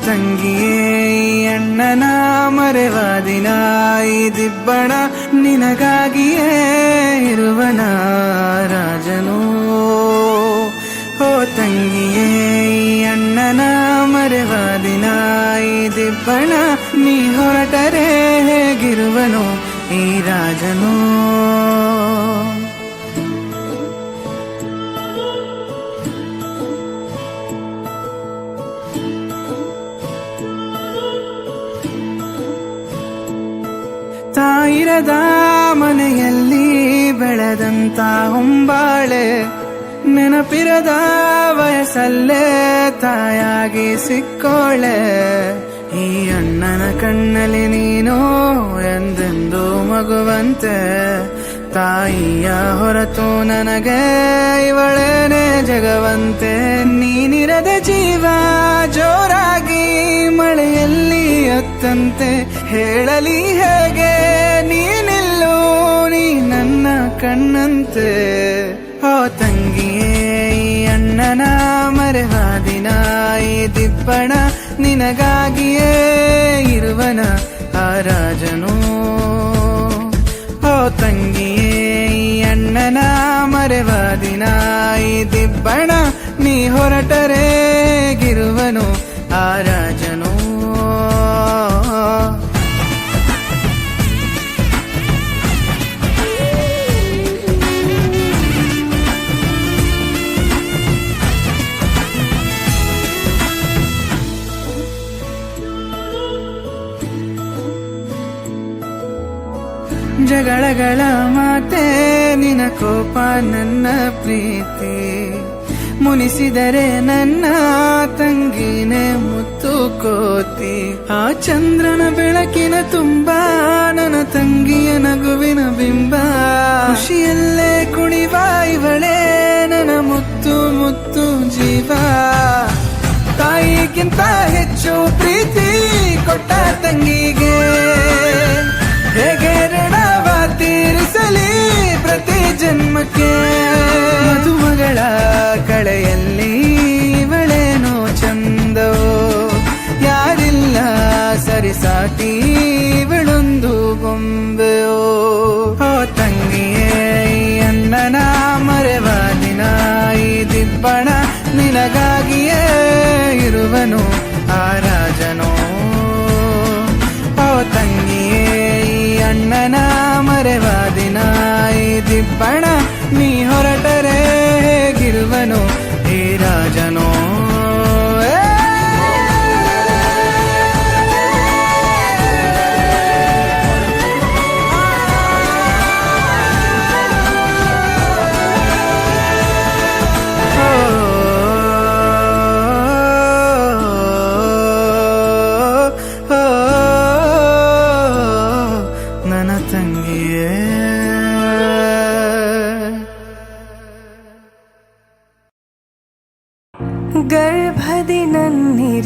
ತಂಗಿಯೇ ಅಣ್ಣನ ಮರೆವ ದಿನ ಈ ದಿಬ್ಬಣ ನಿನಗಾಗಿಯೇ ಇರುವನ ರಾಜನು. ಓ ತಂಗಿಯೇ ಅಣ್ಣನ ಮರೆವ ದಿನ ಈ ದಿಬ್ಬಣ ನೀ ಹೊರಟರೆ ಹೇಗಿರುವನು ಈ ರಾಜನು. ತಾಯಿರದ ಮನೆಯಲ್ಲಿ ಬೆಳೆದಂತ ಹೊಂಬಾಳೆ ನೆನಪಿರದ ವಯಸ್ಸಲ್ಲೇ ತಾಯಾಗಿ ಸಿಕ್ಕೋಳೆ. ಈ ಅಣ್ಣನ ಕಣ್ಣಲ್ಲಿ ನೀನು ಎಂದೆಂದು ಮಗುವಂತೆ, ತಾಯಿಯ ಹೊರತು ನನಗೆ ಇವಳೇನೆ ಜಗವಂತೆ. ನೀನಿರದ ಜೀವ ಜೋರಾಗಿ ಮಳೆಯಲ್ಲಿ ಅತ್ತಂತೆ, ಹೇಳಲಿ ಹೇಗೆ ನೀನಿಲ್ಲೂ ನೀ ನನ್ನ ಕಣ್ಣಂತೆ. ಓ ತಂಗಿಯೇ ಅಣ್ಣನ ಮರೆವ ದಿನ ಈ ದಿಬ್ಬಣ ನಿನಗಾಗಿಯೇ ಇರುವನ ಆ ರಾಜನು. ಓ ತಂಗಿಯೇ ಅಣ್ಣನ ಮರೆವ ದಿನ ಈ ದಿಬ್ಬಣ ನೀ ಹೊರಟರೆ ಗಿರುವನು ಆ ರಾಜನು. ಜಗಳಗಳ ಮಾತೆ ನಿನ ಕೋಪ ನನ್ನ ಪ್ರೀತಿ, ಮುನಿಸಿದರೆ ನನ್ನ ತಂಗಿನೇ ಮುತ್ತು ಕೋತಿ. ಆ ಚಂದ್ರನ ಬೆಳಕಿನ ತುಂಬ ನನ್ನ ತಂಗಿಯ ನಗುವಿನ ಬಿಂಬ, ಖುಷಿಯಲ್ಲೇ ಕುಣಿವ ಇವಳೇ ನನ್ನ ಮುತ್ತು ಮುತ್ತು ಜೀವ. ತಾಯಿಗಿಂತ ಹೆಚ್ಚು ಪ್ರೀತಿ ಕೊಟ್ಟ ತಂಗಿಗೆ ಹೇಗೆ ಋಣವ ತೀರಿಸಲಿ ಪ್ರತಿ ಜನ್ಮಕ್ಕೆ. ಮದುಮಗಳ ಕಳೆಯಲ್ಲಿ ಇವಳೇನೋ ಚಂದವೋ, ಯಾರಿಲ್ಲ ಸರಿಸಾಟಿ ಇವಳೊಂದು ಬೊಂಬೆಯೋ. ಓ ತಂಗಿಯೇ ಅಣ್ಣನ ಮರೆವ ದಿನ ಈ ದಿಬ್ಬಣ ನಿನಗಾಗಿಯೇ ಇರುವನು ಆ ರಾಜನೋ. ಓ ತಂಗಿಯೇ ಅಣ್ಣನ ಮರೆವ ದಿನ ಈ ದಿಬ್ಬಣ ನೀ ಹೊರಟರೆ ಹೇಗಿರುವನು ಈ ರಾಜನೋ. ನನ್ನ ತಂಗಿಯೇ ಗರ್ಭದಿ ನನ್ನಿರಿ